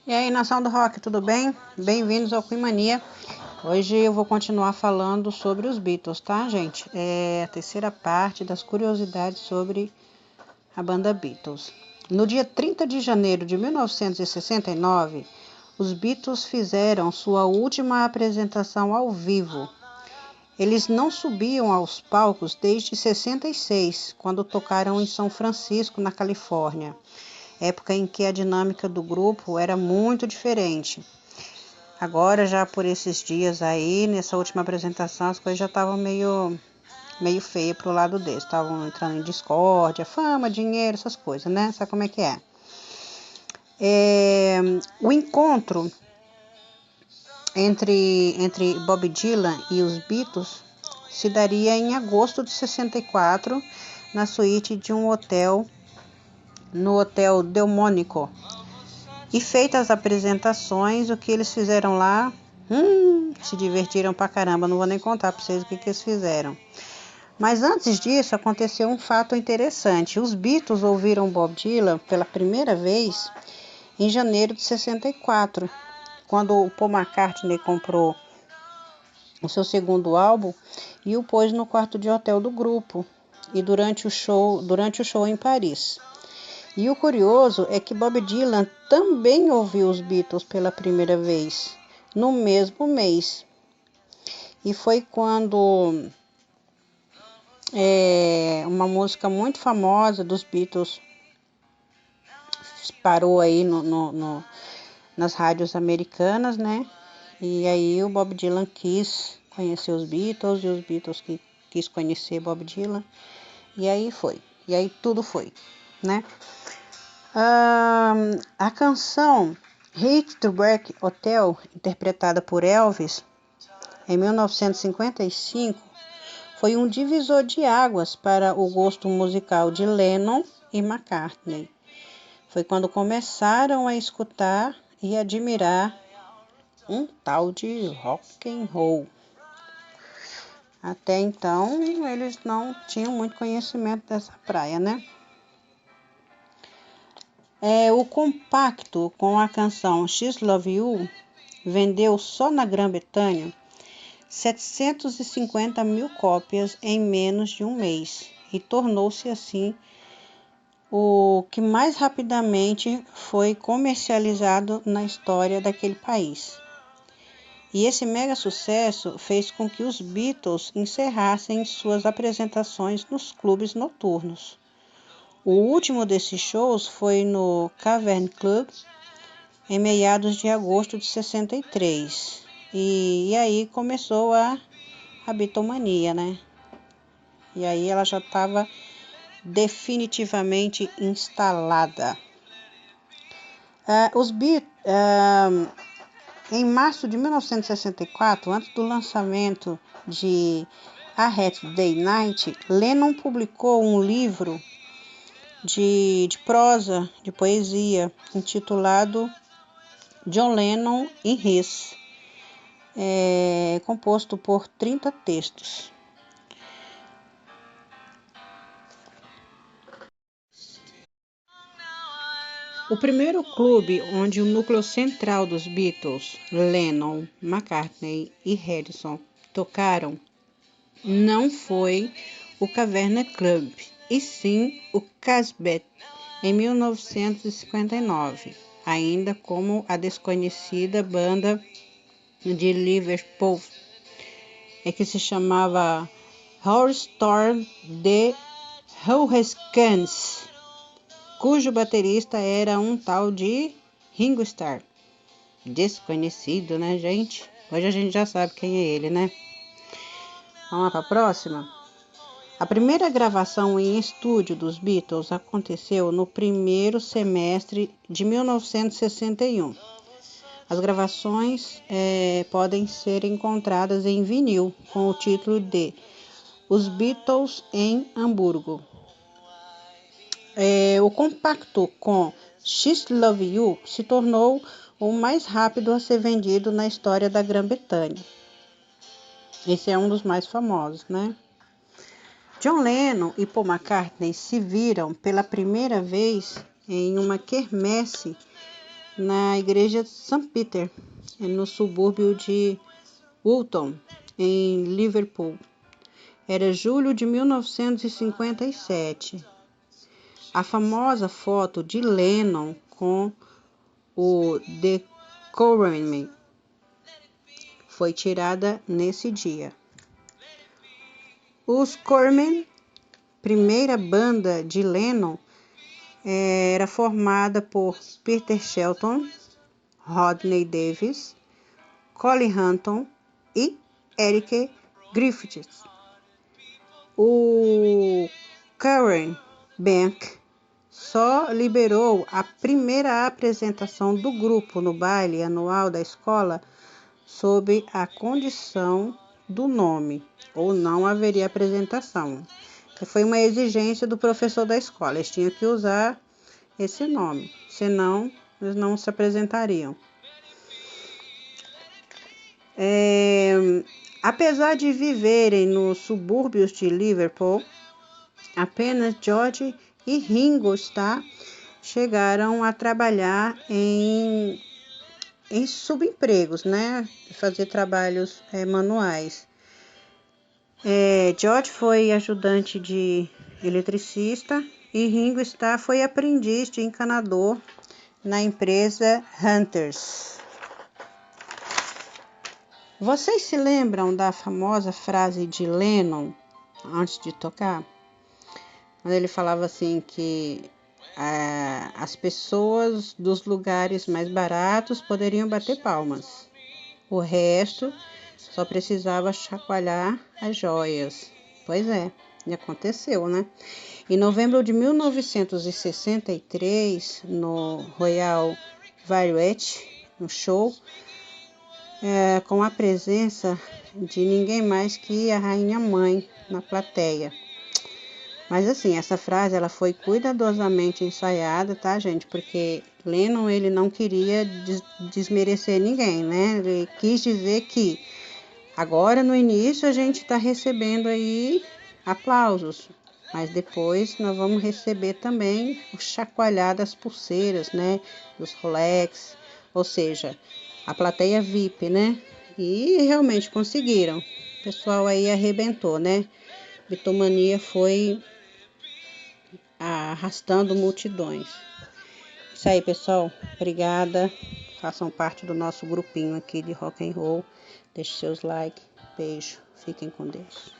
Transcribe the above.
E aí, nação do rock, tudo bem? Bem-vindos ao Queen Mania. Hoje eu vou continuar falando sobre os Beatles, tá, gente? É a terceira parte das curiosidades sobre a banda Beatles. No dia 30 de janeiro de 1969, os Beatles fizeram sua última apresentação ao vivo. Eles não subiam aos palcos desde 66, quando tocaram em São Francisco, na Califórnia, época em que a dinâmica do grupo era muito diferente. Agora, já por esses dias aí, nessa última apresentação, as coisas já estavam meio feia pro lado deles. Estavam entrando em discórdia, fama, dinheiro, essas coisas, né? Sabe como é que é? O encontro entre Bob Dylan e os Beatles se daria em agosto de 64, na suíte de um hotel, no Hotel Delmonico. E feitas as apresentações, o que eles fizeram lá, se divertiram pra caramba, não vou nem contar pra vocês o que eles fizeram. Mas antes disso, aconteceu um fato interessante. Os Beatles ouviram Bob Dylan pela primeira vez em janeiro de 64, quando o Paul McCartney comprou o seu segundo álbum e o pôs no quarto de hotel do grupo, e durante o show em Paris. E o curioso é que Bob Dylan também ouviu os Beatles pela primeira vez, no mesmo mês. E foi quando uma música muito famosa dos Beatles parou aí nas rádios americanas, né? E aí o Bob Dylan quis conhecer os Beatles e os Beatles quis conhecer Bob Dylan. E aí foi. E aí tudo foi, né? A canção Heartbreak Hotel, interpretada por Elvis em 1955, foi um divisor de águas para o gosto musical de Lennon e McCartney. Foi quando começaram a escutar e admirar um tal de rock and roll. Até então, eles não tinham muito conhecimento dessa praia, né? O compacto com a canção She's Love You vendeu só na Grã-Bretanha 750 mil cópias em menos de um mês e tornou-se assim o que mais rapidamente foi comercializado na história daquele país. E esse mega sucesso fez com que os Beatles encerrassem suas apresentações nos clubes noturnos. O último desses shows foi no Cavern Club, em meados de agosto de 63. E aí começou a Beatlemania, né? E aí ela já estava definitivamente instalada. Em março de 1964, antes do lançamento de A Hard Day Night, Lennon publicou um livro de prosa, de poesia, intitulado John Lennon in His, composto por 30 textos. O primeiro clube onde o núcleo central dos Beatles, Lennon, McCartney e Harrison, tocaram não foi o Cavern Club, e sim o Casbah, em 1959, ainda como a desconhecida banda de Liverpool, que se chamava Rolling The Hurricanes, cujo baterista era um tal de Ringo Starr. Desconhecido, né, gente? Hoje a gente já sabe quem é ele, né? Vamos lá para a próxima? A primeira gravação em estúdio dos Beatles aconteceu no primeiro semestre de 1961. As gravações podem ser encontradas em vinil com o título de Os Beatles em Hamburgo. O compacto com She's Love You se tornou o mais rápido a ser vendido na história da Grã-Bretanha. Esse é um dos mais famosos, né? John Lennon e Paul McCartney se viram pela primeira vez em uma quermesse na igreja St. Peter, no subúrbio de Woolton, em Liverpool. Era julho de 1957. A famosa foto de Lennon com o The Quarrymen foi tirada nesse dia. Os Quarrymen, primeira banda de Lennon, era formada por Peter Shelton, Rodney Davis, Colin Hunton e Eric Griffiths. O Karen Bank só liberou a primeira apresentação do grupo no baile anual da escola sob a condição do nome, ou não haveria apresentação. Foi uma exigência do professor da escola, eles tinham que usar esse nome, senão eles não se apresentariam. Apesar de viverem nos subúrbios de Liverpool, apenas George e Ringo Starr chegaram a trabalhar em subempregos, né? Fazer trabalhos manuais. George foi ajudante de eletricista e Ringo Starr foi aprendiz de encanador na empresa Hunters. Vocês se lembram da famosa frase de Lennon antes de tocar? Quando ele falava assim que as pessoas dos lugares mais baratos poderiam bater palmas. O resto só precisava chacoalhar as joias. Pois é, e aconteceu, né? Em novembro de 1963, no Royal Variety, no show, com a presença de ninguém mais que a Rainha Mãe na plateia. Mas assim, essa frase ela foi cuidadosamente ensaiada, tá, gente? Porque Lennon ele não queria desmerecer ninguém, né? Ele quis dizer que agora no início a gente está recebendo aí aplausos, mas depois nós vamos receber também o chacoalhar das pulseiras, né? Dos Rolex, ou seja, a plateia VIP, né? E realmente conseguiram. O pessoal aí arrebentou, né? Beatlemania foi arrastando multidões. Isso aí, pessoal. Obrigada. Façam parte do nosso grupinho aqui de rock and roll. Deixe seus likes. Beijo. Fiquem com Deus.